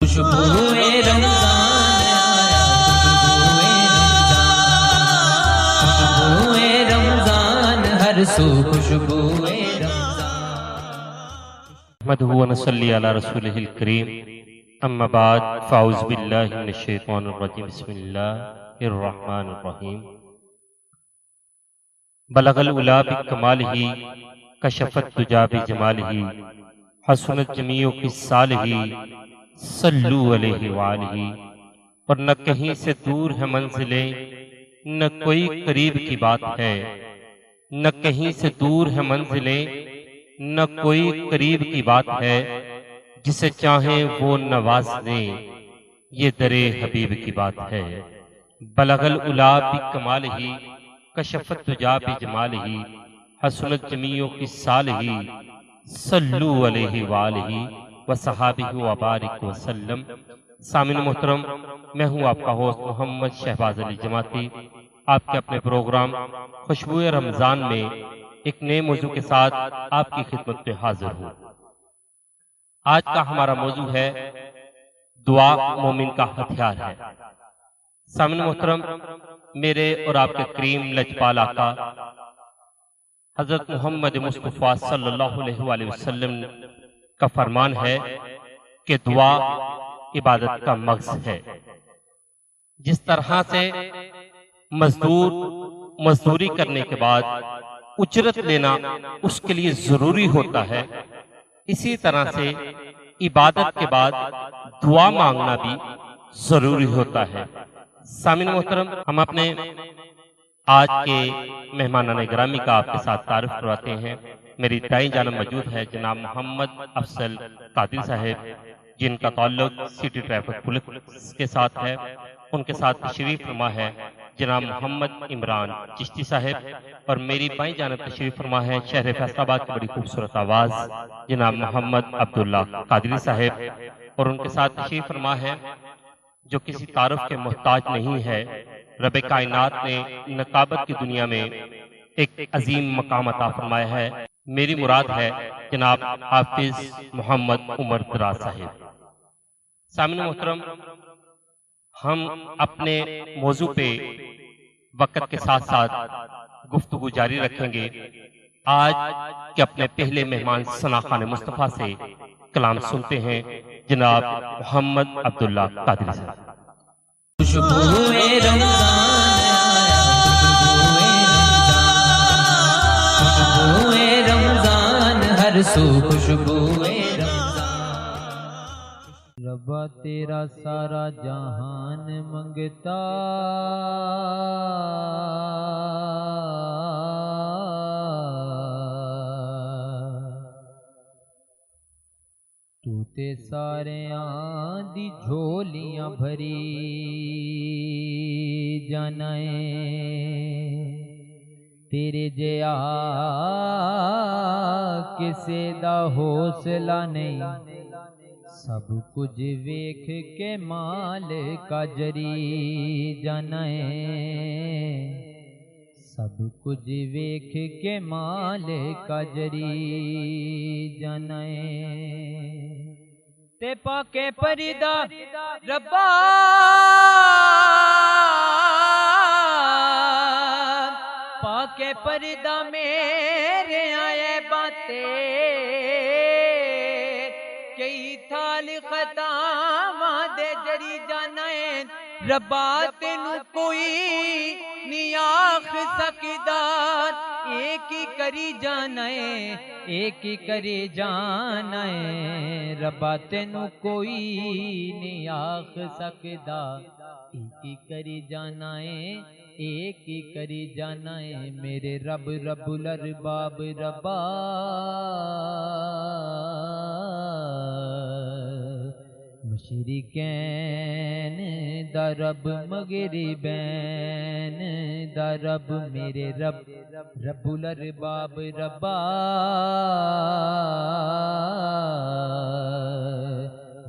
خوشبوئے رمضان آیا، خوشبوئے رمضان ہر سو خوشبوئے نحمدہ و نصلی علی رسولہ الکریم، اما بعد فاعوذ باللہ من الشیطان الرجیم، بسم اللہ الرحمن الرحیم۔ بلغ العلا بکمالہ، کشف الدجی بجمالہ، حسنت جمیع خصالہ، صلو علیہ وآلہ۔ اور نہ کہیں سے دور ہے منزلیں، نہ کوئی قریب کی بات ہے، نہ کہیں سے دور ہے منزلیں، نہ کوئی قریب کی بات ہے، جسے چاہیں وہ نواز دیں، یہ در حبیب کی بات ہے۔ بلغ العلا بکمالہ، کشف الدجی بجمالہ، حسنت جمیع خصالہ، صلو علیہ وآلہ وصحابہ وبارک وسلم۔ سامعین محترم، میں ہوں آپ کا ہوسٹ محمد شہباز علی جماعتی، آپ کے اپنے پروگرام خوشبوئے رمضان میں ایک نئے موضوع کے ساتھ آپ کی خدمت میں حاضر ہوں۔ آج کا ہمارا موضوع ہے دعا مومن کا ہتھیار ہے۔ سامعین محترم، میرے اور آپ کے کریم لجپال آقا حضرت محمد مصطفیٰ صلی اللہ علیہ وآلہ وسلم کا فرمان ہے کہ دعا عبادت کا مغز ہے۔ جس طرح سے مزدوری کرنے کے بعد اجرت لینا اس کے لیے ضروری ہوتا ہے، اسی طرح سے عبادت کے بعد دعا مانگنا بھی ضروری ہوتا ہے۔ سامعین محترم، ہم اپنے آج کے مہمانان گرامی کا آپ کے ساتھ تعارف کرواتے ہیں۔ میری دائیں جانب موجود ہے جناب محمد افضل قادری صاحب، جن کا تعلق سٹی ٹریفک پولیس کے ساتھ ہے۔ ان کے ساتھ تشریف فرما ہے جناب محمد عمران چشتی صاحب، اور میری بائیں جانب تشریف فرما ہے شہر فیصل آباد کی بڑی خوبصورت آواز جناب محمد عبداللہ قادری صاحب، اور ان کے ساتھ تشریف فرما ہے جو کسی تعارف کے محتاج نہیں ہے، رب کائنات نے نقابت کی دنیا میں ایک عظیم مقام عطا فرمایا ہے۔ میری مراد ہے جناب حافظ محمد عمر دراز صاحب۔ سامعین محترم، ہم اپنے موضوع پہ وقت کے ساتھ ساتھ گفتگو جاری رکھیں گے۔ آج کے اپنے پہلے مہمان ثنا خان مصطفیٰ سے کلام سنتے ہیں جناب محمد عبداللہ قادری صاحب۔ خوشبوئے رمضان آیا، خوشبوئے رمضان ہر سو خوشبوئے رمضان۔ ربا تیرا سارا جہان منگتا، تو تے سارے دی جھولیاں بھری جانائے، تیرے جیا کسے دا حوصلہ نہیں، سب کچھ ویکھ کے مال کا جری جانائے، سب کچھ ویکھ کے مال کا جری جانائے۔ تے پاکے پریدا ربا پاکے پریدا میرے آئے باتیں، کئی تھال خطاواں دے جری جانائے، ربا تینوں کوئی نہیں آکھ سکدا، ایک ہی کری جانا ہے، ایک ہی کری جانا ہے، ربا تینوں کوئی نہیں آکھ سکدا، ایک ہی کری جانا ہے، ایک ہی کری جانا ہے، میرے رب رب الارباب ربا مشرقین دا رب مغربین دا رب، میرے رب رب الارباب ربا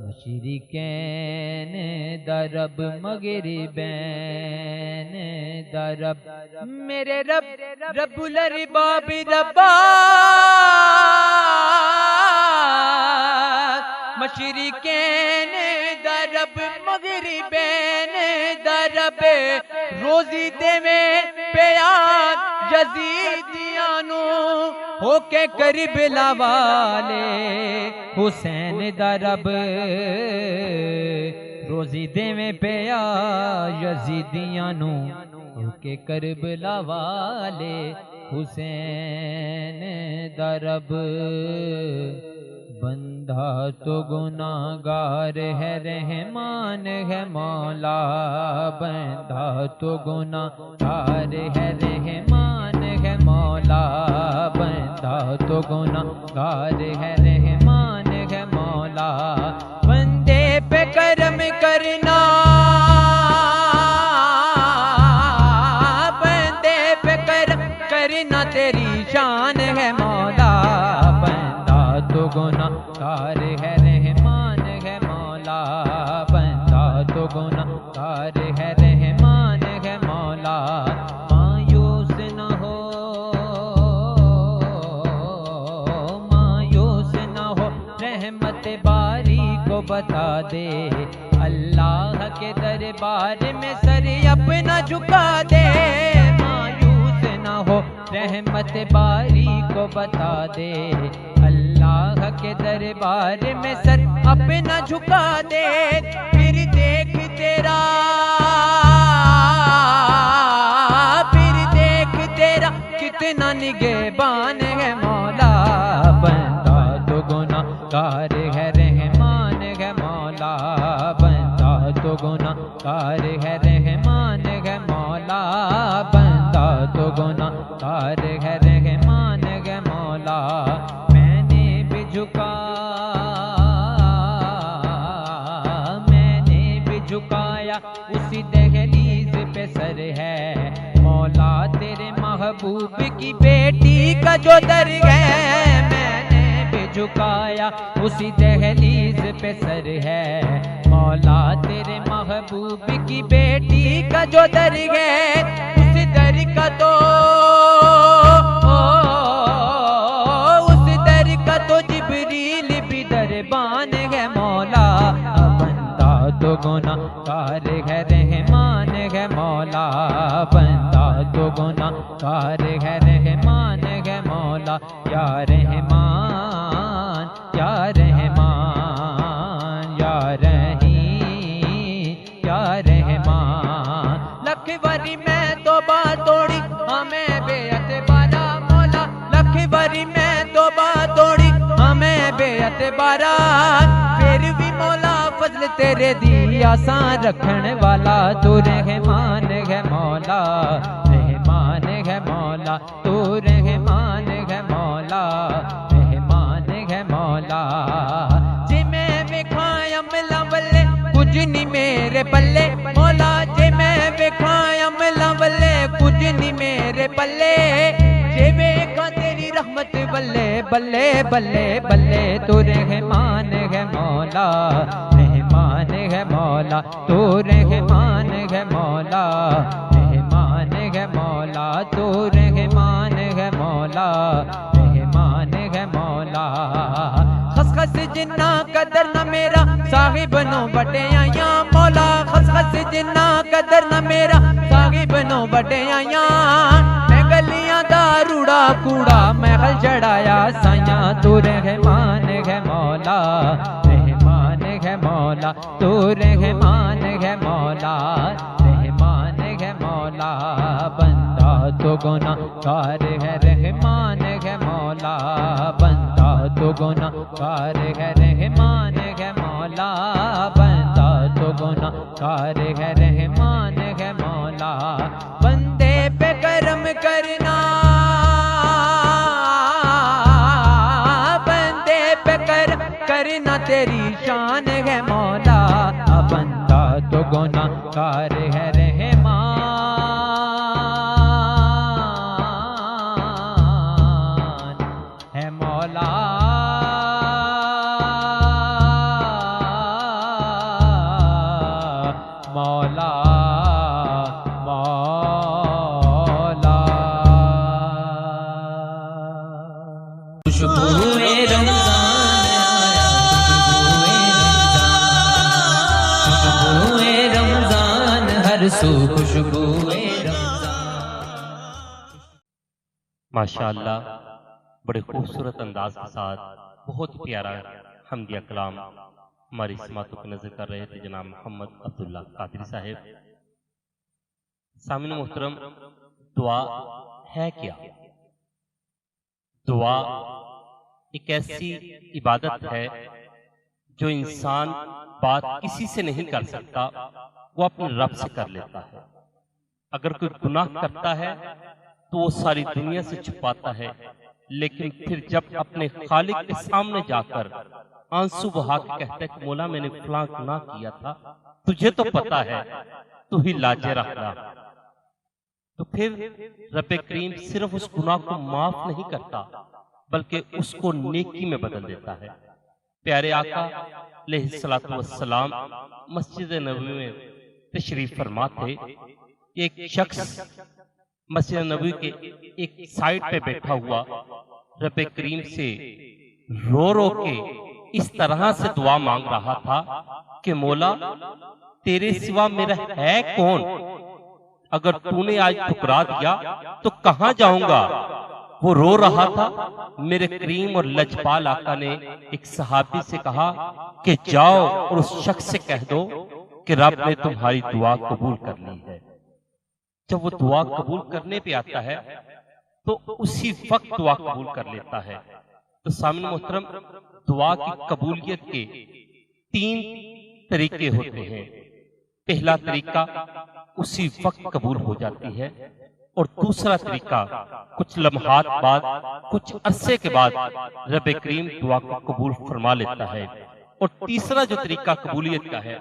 مشرقین دا رب مغربین دا رب، میرے رب رب الارباب ربا مشرقین دا مغربین درب روزی دیویں پیار یزیدیاں نو ہو کے کربلا والے حسین درب روزی دیویں پیار یزیدیاں نو ہو کے کربلا والے حسین درب بندہ تو گناہگار ہے رحمان ہے مولا بندہ تو گناہگار ہے رحمان ہے مولا بندہ تو گناہگار ہے رحمان ہے مولا بندے پہ کرم کرنا بندے پہ کرم کرنا تیری شان ہے مولا تو گناہگار ہے رحمان ہے مولا بندہ تو گناہگار ہے رحمان ہے مولا مایوس نہ ہو مایوس نہ ہو رحمت باری کو بتا دے اللہ کے دربار میں سر اپنا جھکا دے مایوس نہ ہو رحمت باری کو بتا دے اللہ کے دربار میں سر اپنا جھکا دے پھر دیکھ تیرا کتنا نگہبان ہے مولا بندہ تو گناہگار ہے رحمان ہے مولا بندہ تو گناہگار ہے رحمان ہے مولا بندہ تو گناہگار ہے رحمان ہے مولا میں نے بھی جھکایا اسی دہلیز پہ سر ہے مولا تیرے محبوب کی بیٹی کا جو در ہے میں نے بھی جھکایا اسی دہلیز پہ سر ہے مولا تیرے محبوب کی بیٹی کا جو در ہے اس در کا تو جبریل بھی دربان ہے مولا بندہ تو گناہگار ہے رحمان ہے مولا بندہ تو گناہگار ہے رحمان ہے مولا یا رحمان یا رحمان یا رحیم یا رحمان لکھ باری میں توبہ توڑی ہمیں بے اعتبارا مولا لکھ باری میں توبہ توڑی ہمیں بے اعتبارا پھر بھی مولا فضل تیرے دی آسان رکھنے والا تو رحمان ہے مولا رحمان ہے مولا تو رحمان ہے مولا رحمان ہے مولا جی میں وکھایا ملا بلے کچھ نہیں میرے پلے مولا جی میں وکھایا ملا بلے کچھ نہیں میرے پلے جی ویکھا تیری رحمت بلے بلے بلے بلے تو رحمان ہے مولا رحمان ہے مولا تو رحمان ہے مولا رحمان ہے مولا تو رحمان ہے مولا رحمان ہے مولا خس خس جنا قدر نہ میرا صاحب نو بٹے آیاں مولا خس خس جنا قدر نہ میرا صاحب نو بٹے آیاں میں گلیاں دا روڑا کوڑا میں غل چڑھایا سائیاں تو رحمان ہے مولا رحمان ہے مولا تو رحمان ہے مولا رحمان ہے مولا بندہ تو گناہگار ہے رحمان ہے مولا بندہ تو گناہگار ہے رحمان ہے مولا بندہ تو گناہگار ہے رحمان ہے مولا بندے پہ کرم کرنا بندے پہ کرم کرنا تیری شان ہے مولا بندہ تو گناہگار ہے رحمان ہے مولا مولا مولا خوشبوئے رمضان آیا خوشبوئے رمضان خوشبوئے ہر سو خوشبوئے ماشاءاللہ بڑے خوبصورت انداز کے ساتھ بہت پیارا حمدیہ کلام ہماری سماعتوں پہ نظر کر رہے تھے جناب محمد عبداللہ قادری صاحب۔ سامعین محترم، دعا ہے کیا؟ دعا ایک ایسی عبادت ہے جو انسان بات کسی سے نہیں کر سکتا، وہ اپنے رب سے کر لیتا ہے۔ اگر کوئی گناہ کرتا ہے تو وہ ساری دنیا سے چھپاتا ہے، لیکن پھر جب اپنے خالق کے سامنے جا کر آنسو بہا کے کہتا ہے کہ مولا میں نے فلاں گناہ کیا تھا، تجھے تو پتا ہے، تو ہی لاجے رکھنا، تو پھر رب کریم صرف اس گناہ کو معاف نہیں کرتا بلکہ اس کو نیکی میں بدل دیتا ہے۔ پیارے آقا علیہ السلام مسجد نبوی میں تشریف فرما تھے۔ ایک شخص مسجد نبوی کے ایک سائٹ پہ بیٹھا ہوا رب کریم سے رو رو کے اس طرح سے دعا مانگ رہا تھا کہ مولا تیرے سوا میرا ہے کون؟ اگر تو نے آج ٹھکرا دیا تو کہاں جاؤں گا؟ وہ رو رہا تھا۔ میرے کریم اور لجپال آقا نے ایک صحابی سے کہا کہ جاؤ اور اس شخص سے کہہ دو کہ رب نے تمہاری دعا قبول کر لی ہے۔ جب وہ دعا قبول کرنے پہ آتا ہے تو اسی وقت دعا قبول کر لیتا ہے۔ تو سامعین محترم، دعا کی قبولیت کے 3 طریقے ہوتے ہیں۔ پہلا طریقہ اسی وقت قبول ہو جاتی ہے، اور دوسرا طریقہ کچھ لمحات بعد، کچھ عرصے کے بعد رب کریم دعا کو قبول فرما لیتا ہے، اور تیسرا جو طریقہ قبولیت کا ہے،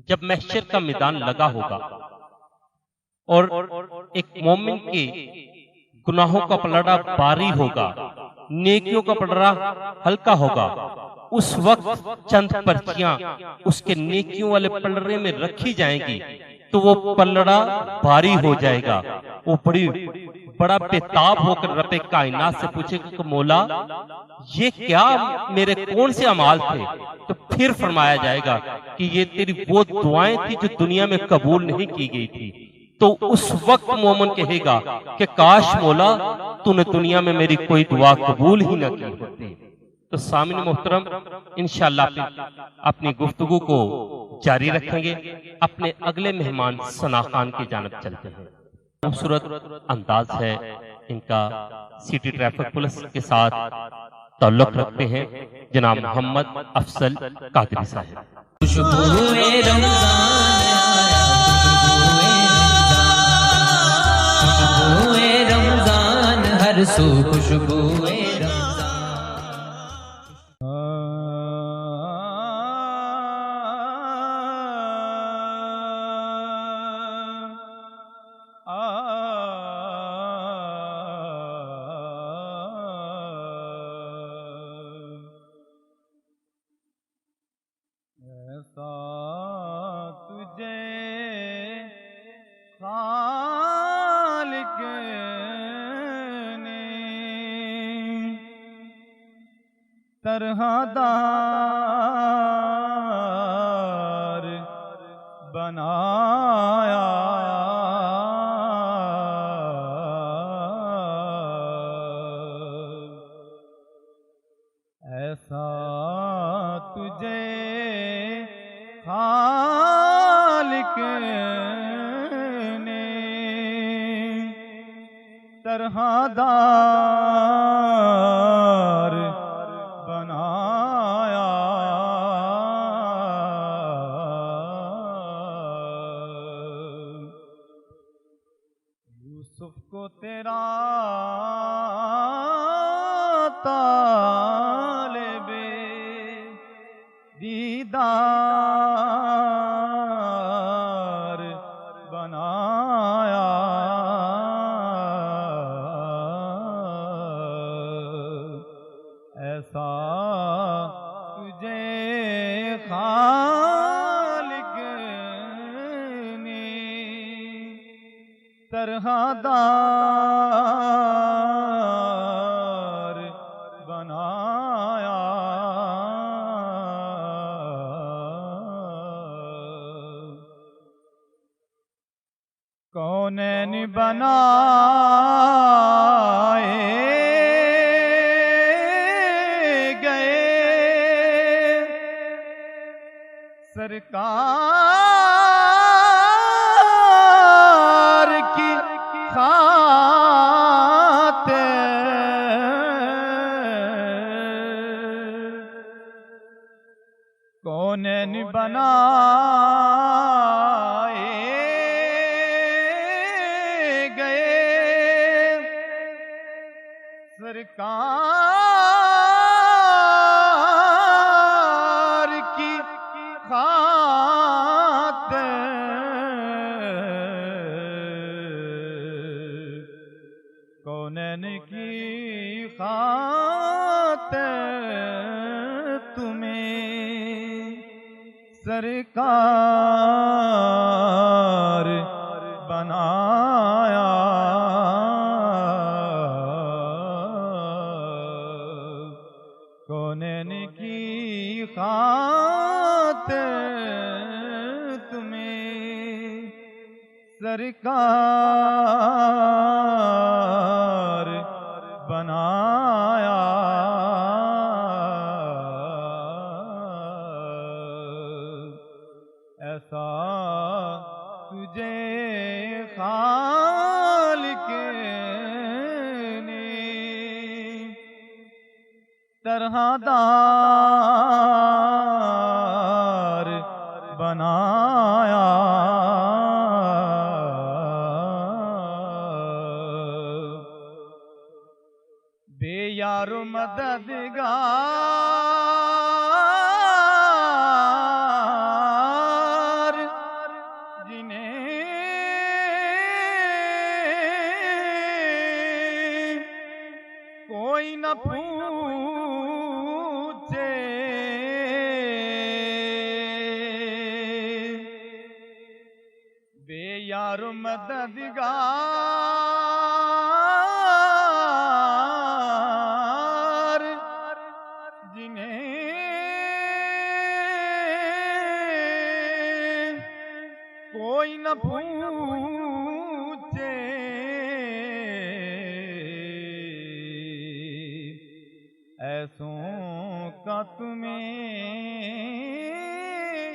جب محشر کا میدان لگا ہوگا اور ایک مومن کے گناہوں کا پلڑا باری ہوگا، نیکیوں کا پلڑا ہلکا ہوگا، اس وقت چند پرچیاں اس کے نیکیوں والے پلڑے میں رکھی جائیں گی تو وہ پلڑا بھاری ہو جائے گا۔ وہ بڑا بےتاب ہو کر رب کائنات سے پوچھے گا کہ مولا یہ کیا میرے کون سے اعمال تھے؟ تو پھر فرمایا جائے گا کہ یہ تیری وہ دعائیں تھی جو دنیا میں قبول نہیں کی گئی تھی۔ تو اس وقت مومن کہے گا کہ کاش مولا تو نے دنیا میں میری کوئی دعا قبول ہی نہ کی ہوتی۔ تو سامعین محترم، انشاءاللہ اپنی گفتگو کو جاری رکھیں گے۔ اپنے اگلے مہمان ثنا خان کی جانب چلتے ہیں۔ خوبصورت انداز ہے ان کا، سٹی ٹریفک پولیس کے ساتھ تعلق رکھتے ہیں جناب محمد افضل قادری صاحب۔ خوشبوئے رمضان خوشبوئے رمضان ہر سو خوشبوئے طرح دار بنایا ایسا تجھے خالق نے طرح دار بنایا یوسف کو تیرا طالب دیدار بنایا ایسا تجھے خالق نے طرح دار بنایا کونین بنائے گئے سرکار کی خاطر کونین بنائے گئے سرکار کی خاطر کونین کی خاطر تمہیں سرکار بنایا کونین کی خاطر تمہیں سرکار بنایا ایسا تجھے خالق نے طرح دار بنایا بے یار و مددگار جنہیں کوئی نہ پوچھے بے یار و مددگار جنہیں کوئی نہ پوچھے ایسوں کا تمہیں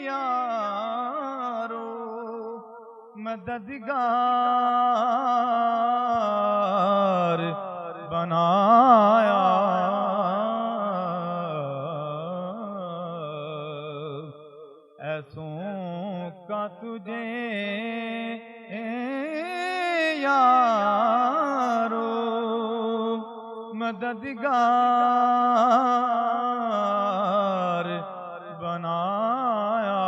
یارو مددگار بنایا ایسوں کا تجھے یارو مددگار بنایا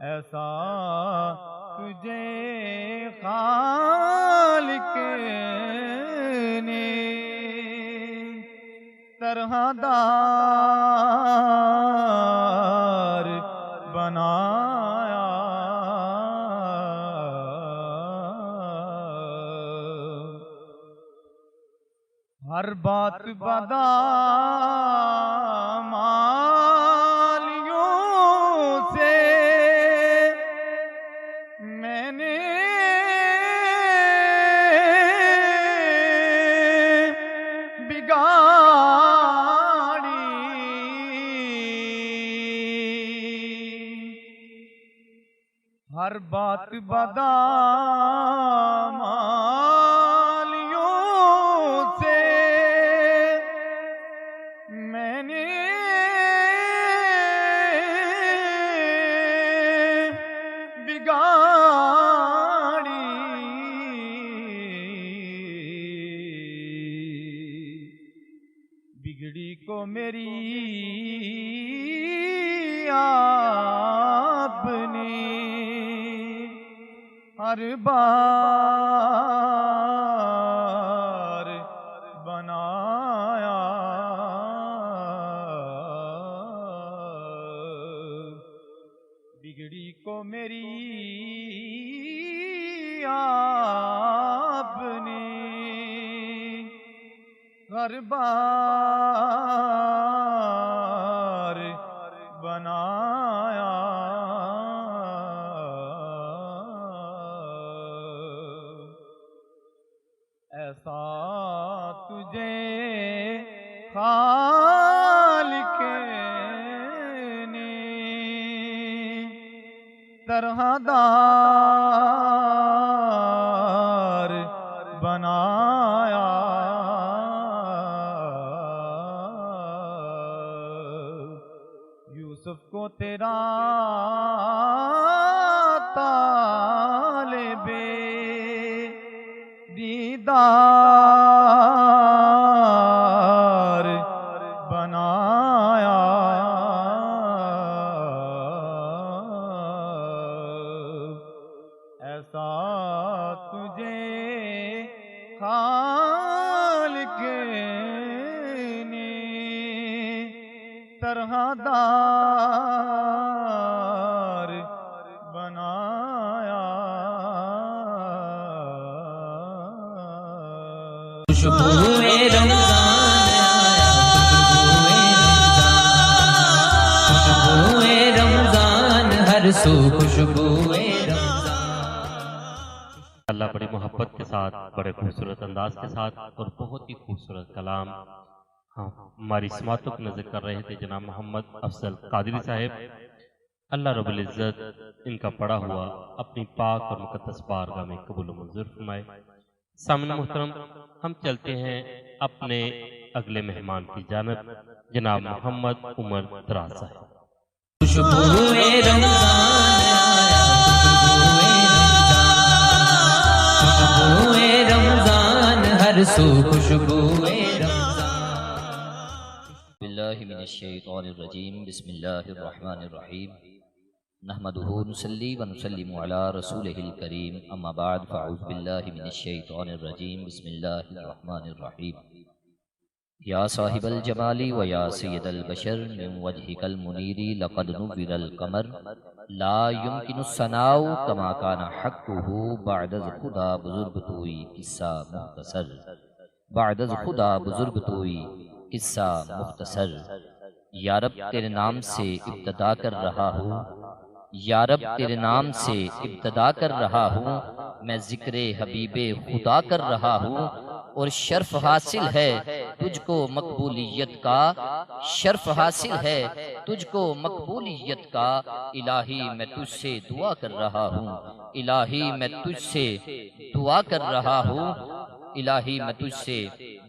ایسا تجھے خالق نے طرح دار بنایا ہر بات بدامالیوں سے میں نے ہر بات بدامالیوں سے میں نے بگاڑی بگڑی کو میری آپ نے ہر بار بنایا بگڑی کو میری آپ نے ہر بار بنایا خالق نے طرح دار بنایا، یوسف کو تیرا طالب دیدار بنایا، ایسا تجھے خالق نے طرح دار بنایا۔ خوشبوئے رمضان ہر سو خوشبوئے اللہ بڑی محبت کے ساتھ، بڑے خوبصورت انداز کے ساتھ اور بہت ہی خوبصورت کلام ہماری سماعتوں کو نظر کر رہے تھے جناب محمد افضل قادری صاحب۔ اللہ رب العزت ان کا پڑھا ہوا اپنی پاک اور مقدس بارگاہ میں قبول و منظور فرمائے۔ سامعین محترم، ہم چلتے ہیں اپنے اگلے مہمان کی جانب، جناب محمد عمر دراز صاحب۔ خوشبوئے رمضان ہر سو خوشبوئے باللہ من الشیطان الرجیم، بسم اللہ الرحمن الرحیم، نحمدہ نصلی و نسلم علی رسولہ الکریم، اما بعد فاعوذ باللہ من الشیطان الرجیم، بسم اللہ الرحمن الرحیم۔ یا صاحب الجمال و یا سید البشر من وجہک المنیر لقد نور القمر لا يمکن الثناء کما کان حقہ بعد از خدا بزرگ توئی قصہ مختصر، بعد از خدا بزرگ توئی قصہ مختصر۔ یا رب تیرے نام سے ابتدا کر رہا ہوں، یا رب تیرے نام سے ابتدا کر رہا ہوں، میں ذکر حبیب خدا کر رہا ہوں، اور شرف حاصل ہے تجھ کو مقبولیت کا، شرف حاصل ہے تجھ کو مقبولیت کا، الہی میں تجھ سے دعا کر رہا ہوں، الہی میں تجھ سے دعا کر رہا ہوں، الہی میں تجھ سے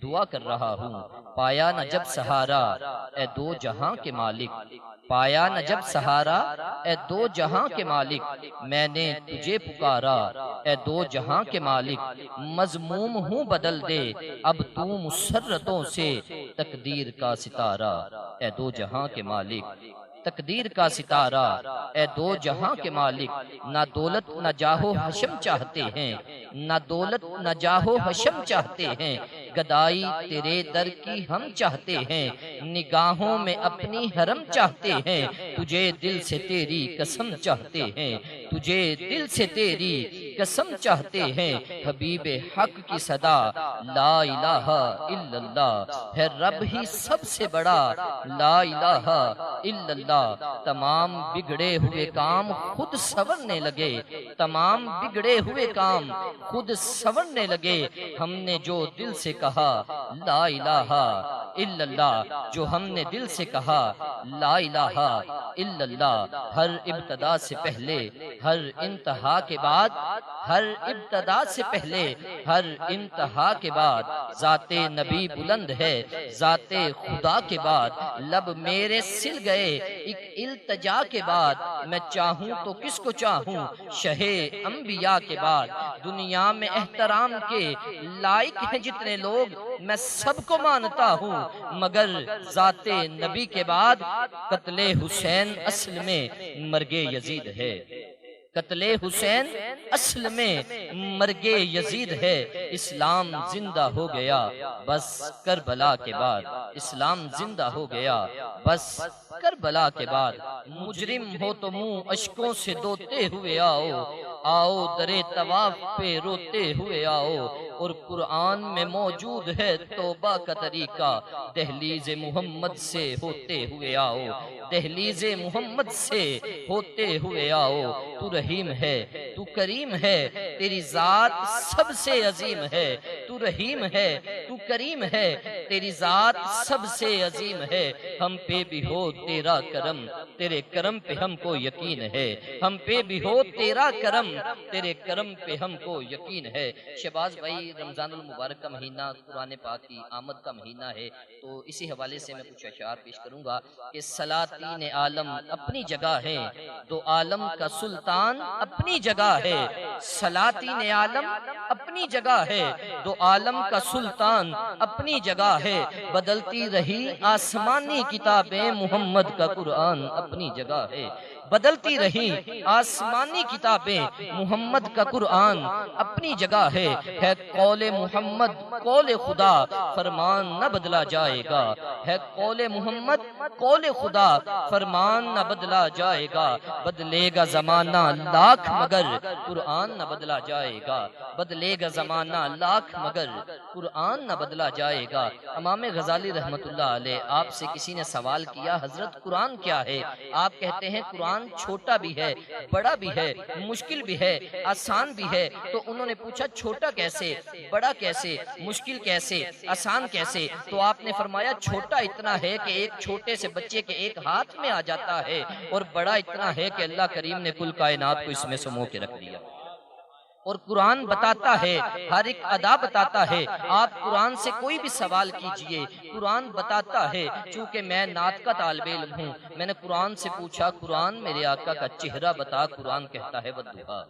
دعا کر رہا ہوں۔ پایا نہ جب سہارا اے دو جہاں کے مالک، پایا نہ جب سہارا اے دو جہاں کے مالک، میں نے تجھے پکارا اے دو جہاں کے مالک، مذموم ہوں بدل دے اب تو مسرتوں سے تقدیر کا ستارہ، اے دو جہاں کے مالک تقدیر کا ستارہ، اے دو جہاں کے مالک۔ نہ دولت نہ جاہ و حشم چاہتے ہیں، نہ دولت نہ جاہ و حشم چاہتے ہیں، گدائی تیرے در کی ہم چاہتے ہیں، نگاہوں میں اپنی حرم چاہتے ہیں، تجھے دل سے تیری قسم چاہتے ہیں، تجھے دل سے تیری قسم چاہتے ہیں۔ حبیب حق کی صدا لا الہ الا اللہ ہے، رب ہی سب سے بڑا لا الہ الا اللہ۔ تمام بگڑے ہوئے کام خود سنورنے لگے، تمام بگڑے ہوئے کام خود سنورنے لگے، ہم نے جو دل سے کہا لا الہ الا اللہ، جو ہم نے دل سے کہا لا الہ الا اللہ، ہر ابتدا سے پہلے ہر انتہا کے بعد، ہر ابتدا سے پہلے ہر انتہا کے بعد، ذات نبی بلند ہے ذات خدا کے بعد، لب میرے سل گئے ایک التجا کے بعد، میں چاہوں تو کس کو چاہوں شہ انبیاء کے بعد، دنیا میں احترام کے لائق ہیں جتنے لوگ میں سب کو مانتا ہوں، مگر ذات نبی کے بعد قتل حسین اصل میں مرگ یزید ہے، قتل حسین اصل میں مرگ یزید ہے۔ اسلام زندہ ہو گیا بس کربلا کے بعد، اسلام زندہ ہو گیا بس کربلا کے بعد، مجرم ہو تو منہ اشکوں سے دھوتے ہوئے آؤ، آؤ درے طواف پہ روتے ہوئے آؤ، اور قرآن میں موجود ہے توبہ کا طریقہ، دہلیز محمد سے ہوتے ہوئے آؤ، دہلیز محمد سے ہوتے ہوئے آؤ، تو رحیم ہے تو کریم ہے، تیری ذات سب سے عظیم ہے، تو رحیم ہے تو کریم ہے، تیری ذات سب سے عظیم ہے، ہم پہ بھی ہو تیرا کرم، تیرے کرم پہ ہم کو یقین ہے، ہم پہ بھی ہو تیرا کرم، تیرے کرم پہ ہم کو یقین ہے۔ شہباز بھائی، رمضان المبارک کا مہینہ، قرآن پاک کی آمد کا مہینہ ہے، تو اسی حوالے سے میں کچھ اشعار پیش کروں گا کہ سلاطین عالم اپنی جگہ ہے، دو عالم کا سلطان اپنی جگہ ہے، سلاطین عالم اپنی جگہ ہے، دو عالم کا سلطان اپنی جگہ ہے، بدلتی رہی آسمانی کتابیں، محمد کا قرآن اپنی جگہ ہے، بدلتی رہی آسمانی کتابیں، محمد کا قرآن اپنی جگہ ہے قول محمد قول خدا، فرمان نہ بدلا جائے گا، ہے قول محمد قول خدا، فرمان نہ بدلا جائے گا، بدلے گا زمانہ لاکھ مگر قرآن نہ بدلا جائے گا، بدلے گا زمانہ لاکھ مگر قرآن نہ بدلا جائے گا۔ امام غزالی رحمت اللہ علیہ، آپ سے کسی نے سوال کیا حضرت قرآن کیا ہے؟ آپ کہتے ہیں قرآن چھوٹا بھی ہے، بڑا بھی ہے، مشکل بھی ہے، آسان بھی ہے۔ تو انہوں نے پوچھا چھوٹا کیسے، بڑا کیسے، مشکل کیسے، آسان کیسے؟ تو آپ نے فرمایا چھوٹا اتنا ہے کہ ایک چھوٹے سے بچے کے ایک ہاتھ میں آ جاتا ہے، اور بڑا اتنا ہے کہ اللہ کریم نے کل کائنات کو اس میں سمو کے رکھ دیا۔ اور قرآن بتاتا ہے، ہر ایک ادا بتاتا ہے، آپ قرآن سے کوئی بھی سوال کیجئے، قرآن بتاتا ہے۔ چونکہ میں نعت کا طالب علم ہوں، میں نے قرآن سے پوچھا قرآن میرے آقا کا چہرہ بتا، قرآن کہتا ہے والضحیٰ۔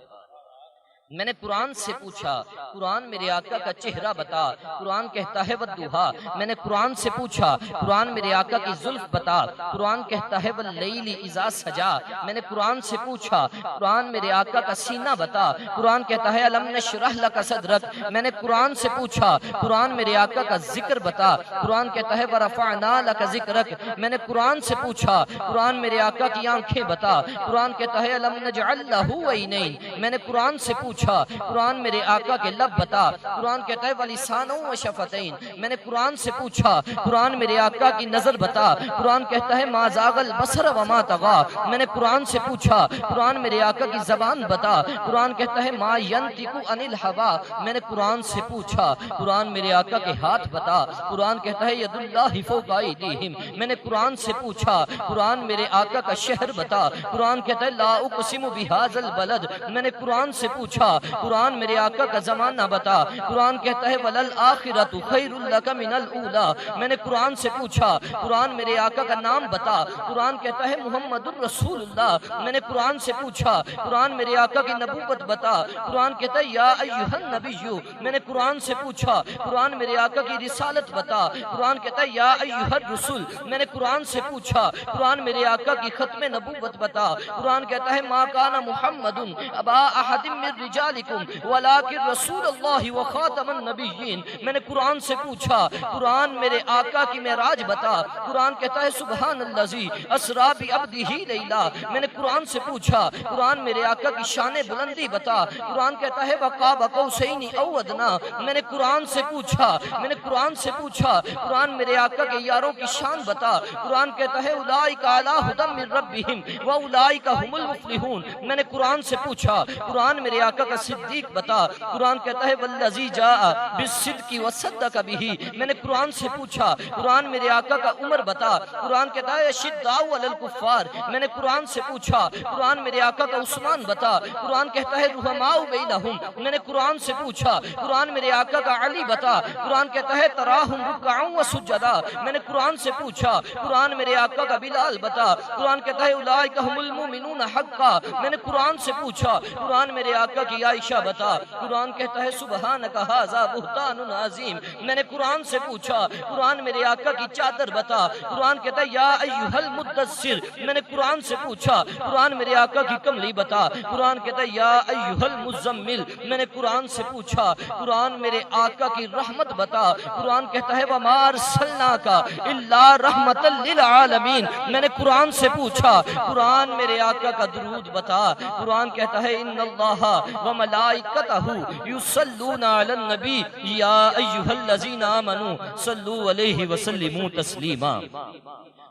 میں نے قرآن سے پوچھا قرآن میرے آقا کا چہرہ بتا، قرآن کہتا ہے والضحیٰ۔ میں نے قرآن سے پوچھا قرآن میرے آقا کی زلف بتا، قرآن کہتا ہے واللیل اذا سجا۔ میں نے قرآن سے پوچھا قرآن میرے آقا کا سینہ بتا، قرآن کہتا ہے الم نشرح لک صدرک۔ میں نے قرآن سے پوچھا قرآن میرے آقا کا ذکر بتا، قرآن کہتا ہے ورفعنا لک ذکرک۔ میں نے قرآن سے پوچھا قرآن میرے آقا کی آنکھیں بتا، قرآن کہتا ہے الم نجعل لہ عینین۔ میں نے قرآن سے پوچھا قرآن میرے آقا کے لب بتا، قرآن کہتا ہے وَلِسَانًا وَشَفَتَيْن۔ میں نے قرآن سے پوچھا قرآن میرے آقا کی نظر بتا، قرآن کہتا ہے مَا زَاغَ الْبَصَرُ وَمَا طَغَىٰ۔ میں نے قرآن سے پوچھا قرآن میرے آقا کی زبان بتا، قرآن کہتا ہے مَا يَنطِقُ عَنِ الْهَوَىٰ۔ میں نے قرآن سے پوچھا قرآن میرے آقا کے ہاتھ بتا، قرآن کہتا ہے یَدُ اللَّهِ فَوْقَ أَيْدِيهِمْ۔ میں نے قرآن سے پوچھا قرآن میرے آقا کا شہر بتا، قرآن کہتا ہے لَا أُقْسِمُ بِهَٰذَا الْبَلَدِ۔ میں نے قرآن سے پوچھا قرآن میرے آقا کا زمانہ بتا، قرآن کہتا ہے وَلَلْآخِرَةُ خَيْرٌ لَكَ مِنَ الْأُولَىٰ۔ میں نے قرآن سے پوچھا قرآن میرے آقا کا نام بتا، قرآن کہتا ہے محمد الرسول اللہ۔ میں نے قرآن سے پوچھا قرآن میرے آقا کی نبوت بتا، قرآن کہتا ہے یا ایھا النبی۔ میں نے قرآن سے پوچھا قرآن میرے آقا کی رسالت بتا، قرآن کہتا ہے یا ایھا الرسول۔ میں نے قرآن سے پوچھا قرآن میرے آقا کی ختم نبوت بتا، قرآن کہتا ہے ما کان محمد ابا احد من رجالکم ولیکن رسول اللہ وخاتم النبیین۔ میں نے قرآن سے پوچھا قرآن میرے آقا کی معراج بتا، قرآن کہتا ہے سبحان الذی اسری بعبدہ لیلا۔ میں نے قرآن سے پوچھا قرآن میرے آقا کی شان بلندی بتا، قرآن کہتا ہے وقاب قوسین او ادنی۔ میں نے قرآن سے پوچھا قرآن میرے آقا کے یاروں کی شان بتا، قرآن کہتا ہے اولئک علی ھدی من ربہم واولئک ھم المفلحون۔ میں نے قرآن سے پوچھا قرآن میرے آقا کا صدیق بتا، قرآن کہتا ہے والذی جاء بالصدق وصدق بہ۔ میں نے قرآن سے پوچھا قرآن میرے آقا کا عمر بتا، قرآن کہتا ہے اشداء علی الکفار۔ میں نے قرآن سے پوچھا قرآن میرے آقا کا عثمان بتا، قرآن کہتا ہے رحماء بینہم۔ میں نے قرآن سے پوچھا قرآن میرے آقا کا علی بتا، قرآن کہتا ہے تراہم رکعا وسجدا۔ میں نے قرآن سے پوچھا قرآن میرے آقا کا بلال بتا، قرآن کہتا ہے اولئک ھم المؤمنون حقا۔ میں نے قرآن سے پوچھا قرآن میرے آقا کی عائشہ بتا، قرآن کہتا ہے سبحانک ھذا بہتان عظیم۔ میں نے قرآن سے پوچھا قرآن میرے آقا کی چادر بتا، قرآن کہتا ہے یا ایھا المدثر۔ میں نے قرآن سے پوچھا قرآن میرے آقا کی کملی بتا، قرآن کہتا ہے یا ایھا المزمل۔ میں نے قرآن سے پوچھا قرآن میرے آقا کی رحمت بتا، قرآن کہتا ہے وما ارسلناک الا رحمتا للعالمین۔ میں نے قرآن سے پوچھا قرآن میرے آقا کا درود بتا، قرآن کہتا ہے ان اللہ وملائکتہ یصلون علی النبی یا ایھا الذین آمنوا صلوا علیہ وسلموا تسلیما۔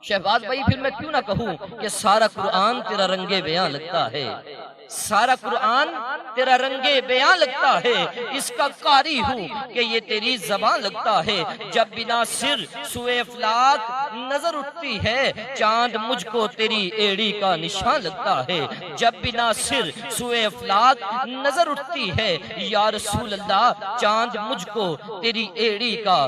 شہباز بھائی پھر میں کیوں نہ کہوں کہ سارا قرآن تیرا رنگ بیان لگتا ہے، سارا قرآن تیرا رنگ بیان لگتا ہے، اس کا قاری ہوں کہ یہ تیری زبان لگتا ہے۔ جب بنا سر سوئے افلاک نظر اٹھتی ہے، چاند مجھ کو تیری ایڑی کا نشان لگتا ہے۔ جب بنا سر سوئے افلاک نظر اٹھتی ہے، یا رسول اللہ چاند مجھ کو تیری ایڑی کا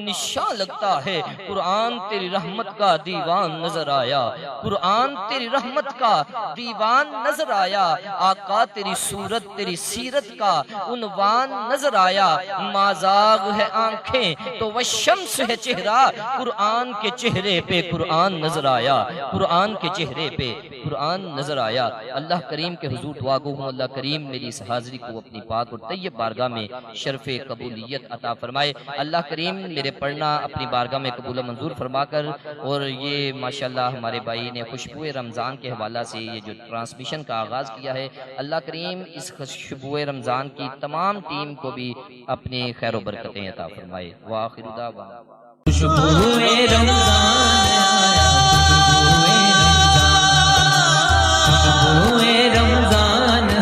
نشان لگتا ہے۔ قرآن تیری رحمت کا دیوان نظر آیا، قرآن تیری رحمت کا دیوان نظر آیا، آقا تیری صورت تیری سیرت کا عنوان نظر آیا۔ مازاغ ہے آنکھیں تو وہ شمس ہے چہرہ، قرآن کے چہرے پہ قرآن نظر آیا، قرآن کے چہرے پہ قرآن نظر آیا۔ اللہ کریم کے حضور دعا گو ہوں، اللہ کریم میری اس حاضری کو اپنی پاک اور طیب بارگاہ میں شرف قبولیت عطا فرمائے۔ اللہ کریم میرے پڑھنا اپنی بارگاہ میں قبول و منظور فرما کر، اور یہ ماشاءاللہ ہمارے بھائی نے خوشبوئے رمضان کے حوالہ سے یہ جو ٹرانسمیشن کا آغاز کیا ہے، اللہ کریم اس خوشبوئے رمضان کی تمام ٹیم کو بھی اپنی خیر و برکتیں عطا فرمائے۔ وآخر دعوانا خوشبوئے رمضان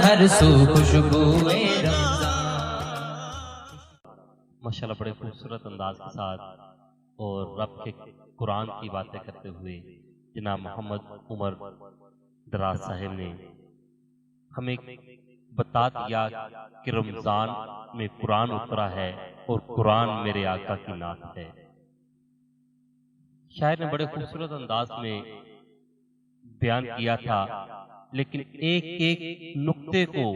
ہر سو خوشبوئے ماشاءاللہ بڑے خوبصورت انداز کے ساتھ اور رب کے قرآن کی باتیں کرتے ہوئے جناب محمد عمر دراز صاحب نے ہمیں بتا دیا کہ رمضان میں قرآن اترا ہے اور قرآن میرے آقا کی نعت ہے۔ شاعر نے بڑے خوبصورت انداز میں بیان کیا تھا، لیکن ایک ایک نقطے کو،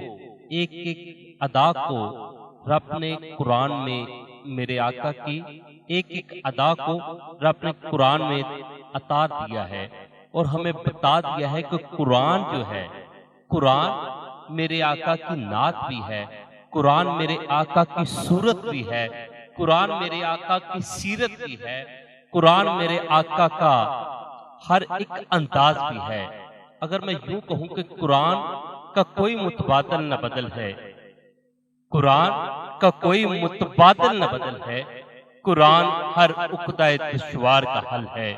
ایک ایک ادا کو رب نے قرآن میں میرے آقا کی ایک ایک ادا کو رب نے قرآن میں عطا دیا ہے، اور ہمیں بتا دیا ہے کہ قرآن جو ہے، قرآن میرے آقا کی نعت بھی ہے، قرآن میرے آقا کی صورت بھی ہے، قرآن میرے آقا کی سیرت بھی ہے، قرآن میرے آقا کا ہر ایک انداز بھی ہے۔ اگر میں یوں کہوں کہ قرآن کا کوئی متبادل نہ بدل ہے، قرآن کا کوئی متبادل نہ بدل ہے، قرآن ہر عقدہ دشوار کا حل ہے۔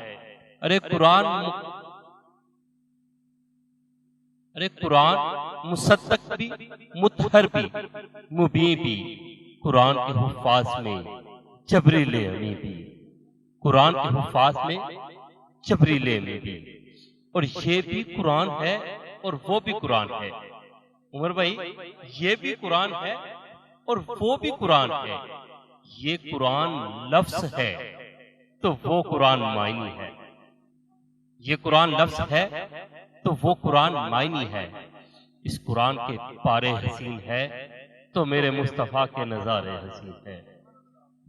قرآن مصدق بھی، مطہر بھی، مبین بھی، قرآن کے حفاظ میں جبریل امین بھی، قرآن کے حفاظ میں جبریل امین بھی، اور یہ بھی قرآن ہے اور وہ بھی قرآن ہے۔ عمر بھائی یہ بھی قرآن ہے اور وہ بھی قرآن ہے۔ یہ قرآن لفظ ہے تو وہ قرآن معنی ہے، یہ قرآن لفظ ہے تو وہ قرآن معنی ہے۔ اس قرآن کے پارے حسین ہے تو میرے مصطفیٰ کے نظارے حسین ہے۔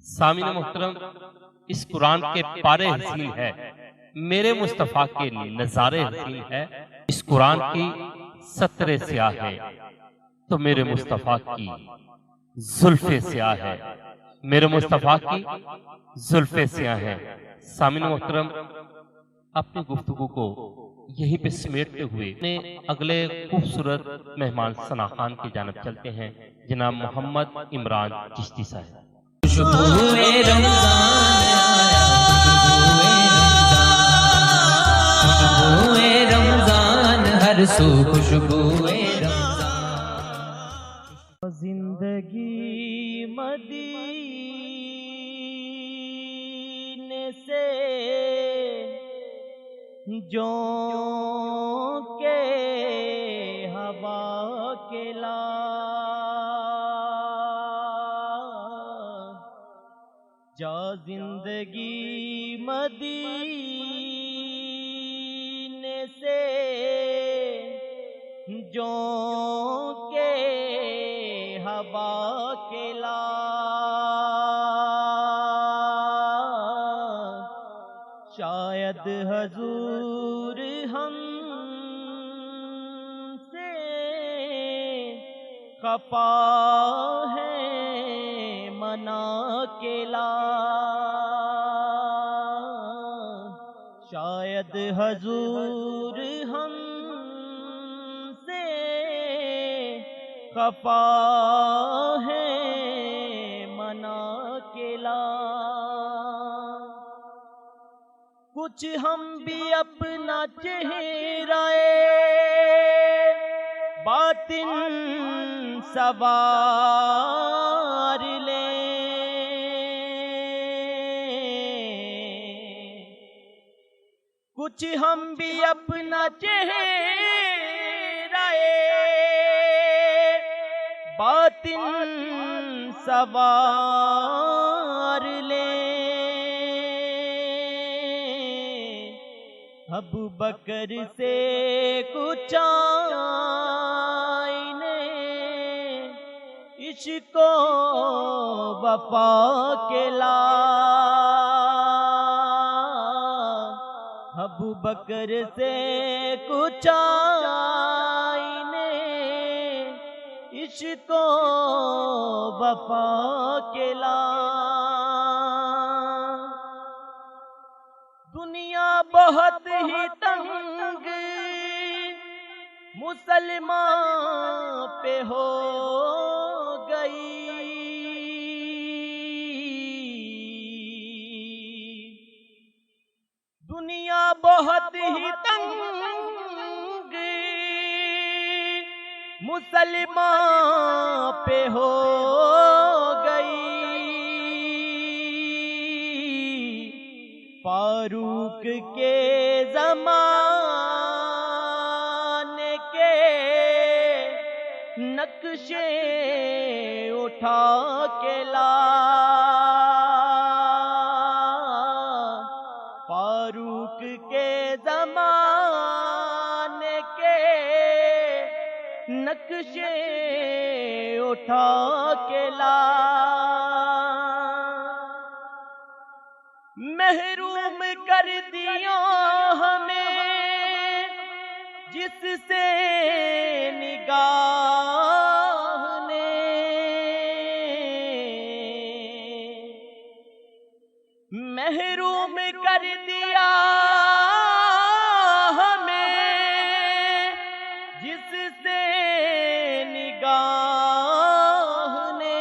سامعین محترم، اس قرآن کے پارے حسین ہے، میرے مصطفیٰ کے نظارے حسین ہے۔ اس قرآن کی سطر سیاہ ہے تو میرے مصطفیٰ کی زلف سیاہ ہے، میرے مصطفیٰ کی زلف سیاہ ہے۔ سامعین محترم، اپنی گفتگو کو یہیں پہ سمیٹتے ہوئے اگلے خوبصورت مہمان ثنا خان کی جانب چلتے ہیں، جناب محمد عمران چشتی صاحب۔ خوشبوئے رمضان ہر سو خوشبوئے زندگی مدینے سے جو کے ہوا کے لا جا زندگی مدینے سے جو کے ہوا کے لا شاید حضور ہم سے خفا ہے منا کے لا شاید حضور ہم سے خفا ہے منا کلا، کچھ ہم بھی اپنا چہرہ باطن سوار لیں، کچھ ہم بھی اپنا چہرہ باطن سوار لیں۔ ابو بکر سے کچھ آئینے عشق و وفا کے لا، ابو بکر سے کچھ آئینے عشق و وفا کے لا۔ دنیا بہت ہی تنگ مسلمان پہ ہو گئی، دنیا بہت ہی تنگ مسلمان پہ ہو گئی، فاروق کے زمانے کے نقشے اٹھا کے لا، فاروق کے زمانے کے نقشے اٹھا کے لا۔ محروم کر دیا ہمیں جس سے نگاہ نے، محروم کر دیا ہمیں جس سے نگاہ نے،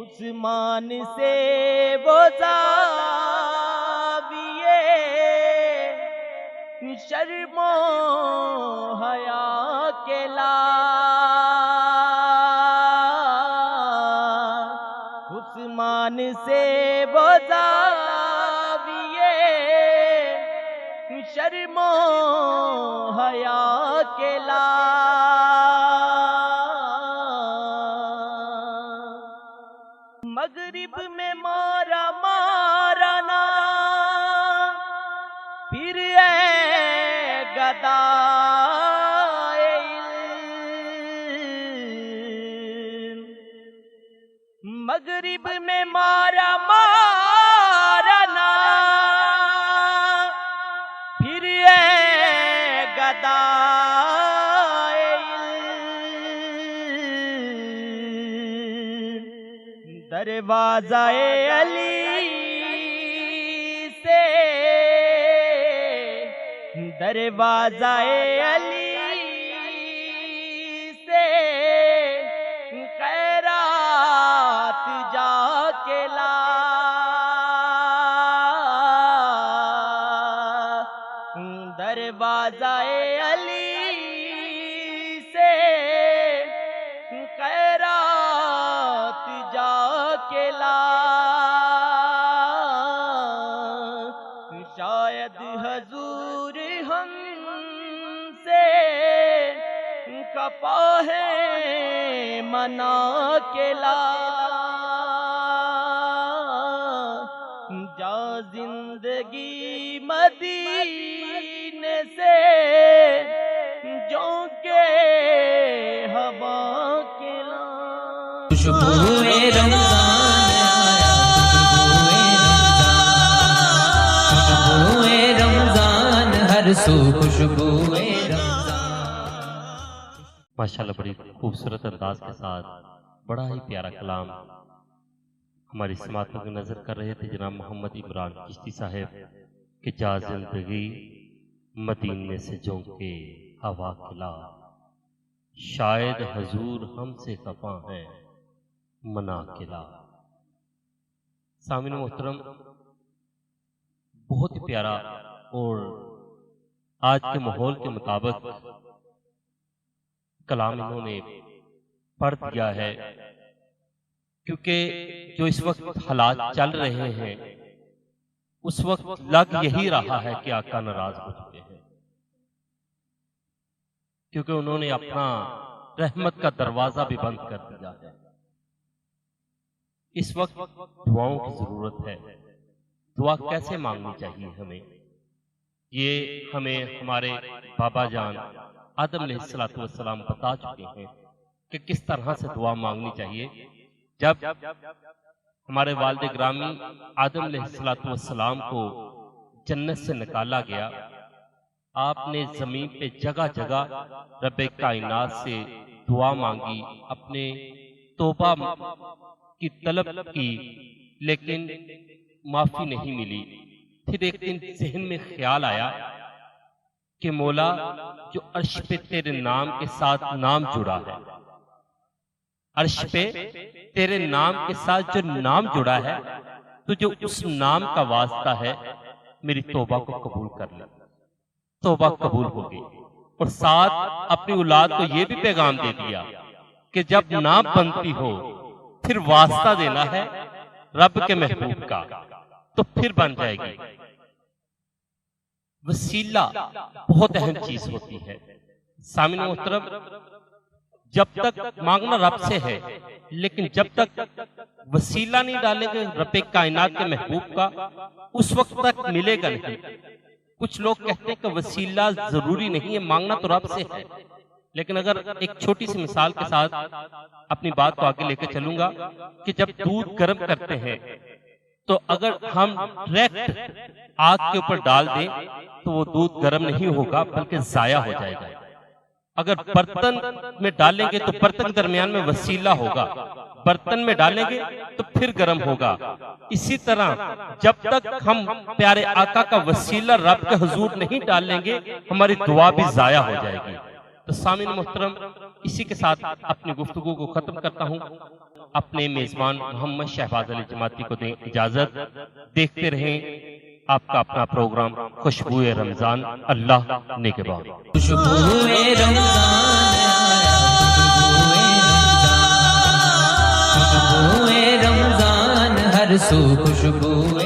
عثمان سے وہ زاویے شرم و حیا کے لا، عثمان سے وہ زاویے شرم و حیا کے لا۔ مغرب میں مارا مارنا پھر اے گدائے علم، مغرب میں مارا مارنا پھر اے گدائے علم، دروازہ علی سے، دروازہ علی سے خیرات جا کے لا، دروازہ علی سے خیرات جا کے لا، شاید حضور ہم سے کفا ہے منا کے لا، جا زندگی مدینے سے جو کے ہوا کے لا۔ خوشبوئے رمضان ہر سو خوشبوئے ماشاءاللہ بڑی خوبصورت انداز کے ساتھ بڑا ہی پیارا کلام ہماری سماعت پر نظر کر رہے تھے جناب محمد عمران چشتی صاحب کہ جا زندگی مدینے سے جونکے ہوا کھلا، شاید حضور ہم سے خفا ہیں منا کھلا۔ سامعین محترم، بہت ہی پیارا اور آج کے ماحول کے مطابق کلام انہوں نے پڑھ دیا ہے، کیونکہ جو اس وقت حالات چل رہے ہیں اس وقت لگ یہی رہا ہے کہ آقا ناراض ہو چکے ہیں، کیونکہ انہوں نے اپنا رحمت کا دروازہ بھی بند کر دیا ہے۔ اس وقت دعاؤں کی ضرورت ہے۔ دعا کیسے مانگنی چاہیے ہمیں، یہ ہمیں ہمارے بابا جان آدم علیہ السلام بتا چکے ہیں کہ کس طرح سے دعا مانگنی چاہیے۔ جب ہمارے والد گرامی آدم علیہ السلام کو جنت سے نکالا گیا، آپ نے زمین پہ جگہ جگہ رب کائنات سے دعا مانگی، اپنے توبہ کی طلب کی، لیکن معافی نہیں ملی۔ پھر ایک دن ذہن میں خیال آیا کہ مولا، جو عرش پہ تیرے نام کے ساتھ نام جڑا ہے، عرش پہ تیرے نام کے ساتھ جو نام جڑا ہے، تو جو اس نام کا واسطہ ہے، میری توبہ کو قبول کر لے۔ توبہ قبول ہو گئی، اور ساتھ اپنی اولاد کو یہ بھی پیغام دے دیا کہ جب نام بنتی ہو پھر واسطہ دینا ہے رب کے محبوب کا، تو پھر بن جائے گی۔ وسیلہ بہت اہم چیز ہوتی ہے۔ سامعین محترم، جب تک مانگنا رب سے ہے، لیکن جب تک وسیلہ نہیں ڈالیں گے رب کائنات کے محبوب کا، اس وقت تک ملے گا نہیں۔ کچھ لوگ کہتے ہیں کہ وسیلہ ضروری نہیں ہے، مانگنا تو رب سے ہے، لیکن اگر ایک چھوٹی سی مثال کے ساتھ اپنی بات کو آگے لے کے چلوں گا کہ جب دودھ گرم کرتے ہیں تو اگر ہم ڈائریکٹ آگ کے اوپر ڈال دیں تو وہ دودھ گرم نہیں ہوگا بلکہ ضائع ہو جائے گا۔ اگر برتن میں ڈالیں گے تو برتن درمیان میں وسیلہ ہوگا، برتن میں ڈالیں گے تو پھر گرم ہوگا۔ اسی طرح جب تک ہم پیارے آقا کا وسیلہ رب کے حضور نہیں ڈالیں گے، ہماری دعا بھی ضائع ہو جائے گی۔ تو سامعین محترم، اسی کے ساتھ اپنی گفتگو کو ختم کرتا ہوں۔ اپنے میزبان محمد شہباز علی جماعتی کو دیں اجازت۔ دیکھتے رہیں آپ کا اپنا پروگرام خوشبوئے رمضان۔ اللہ نگہبان۔ خوشبوئے رمضان، خوشبوئے رمضان، ہر سو خوشبوئے